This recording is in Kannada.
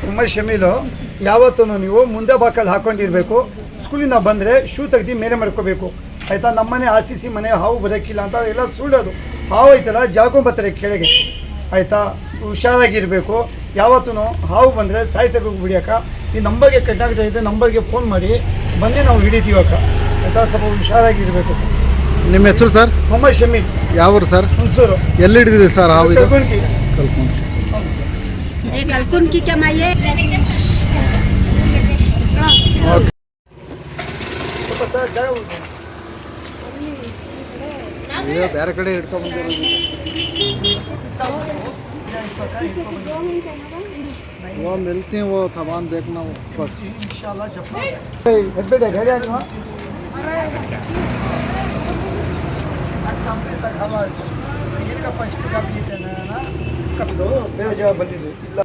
ಮೊಹಮ್ಮದ್ ಶಮೀಲು ಯಾವತ್ತೂ ನೀವು ಮುಂದೆ ಬಾಕಲ್ಲಿ ಹಾಕೊಂಡಿರಬೇಕು. ಸ್ಕೂಲಿಂದ ಬಂದರೆ ಶೂ ತೆಗ್ದು ಮೇಲೆ ಮಾಡ್ಕೋಬೇಕು ಆಯಿತಾ. ನಮ್ಮನೆ RCC ಮನೆ ಹಾವು ಬರೋಕ್ಕಿಲ್ಲ ಅಂತ ಎಲ್ಲ ಸುಳ್ಳೋದು. ಹಾವು ಐತಲ್ಲ ಜಾರ್ಕೊಂಬರ್ತಾರೆ ಕೆಳಗೆ ಆಯಿತಾ. ಹುಷಾರಾಗಿರಬೇಕು. ಯಾವತ್ತೂ ಹಾವು ಬಂದರೆ ಸಾಯಿಸೋಕೆ ಬಿಡಿಯಕ್ಕ. ಈ ನಂಬರ್ಗೆ ಕಟ್ಟಾಗ್ತಾ ಇದೆ, ನಂಬರ್ಗೆ ಫೋನ್ ಮಾಡಿ ಬಂದು ನಾವು ಹಿಡಿತೀವಿ ಅಕ್ಕ ಆಯಿತಾ. ಸ್ವಲ್ಪ ಹುಷಾರಾಗಿರಬೇಕು. ನಿಮ್ಮ ಹೆಸರು ಸರ್? ಮೊಹಮ್ಮದ್ ಶಮೀಲ್. ಯಾವರು ಸರ್? ಹುಣಸೂರು. ಎಲ್ಲಿ ಹಿಡಿದಿದೆ ಸರ್ ಹಾವು ಇದು? ಕಲ್ಕುಂಟಿ. कलकुंकी के माये ಬೇರೆ ಕಡೆ ಹಿಡ್ಕೊಂಡ್ಬಂದಿರೋದು. वो मिलती हैं, वो सामान देखना ऊपर इंशाल्लाह जब हेडबेड है गाड़ी आनी सामने तक हवा है. ये का फर्स्ट का भी है ना कब दो ಬೇರೆ ಜಾಗ ಬಂದಿದ್ದು ಇಲ್ಲ.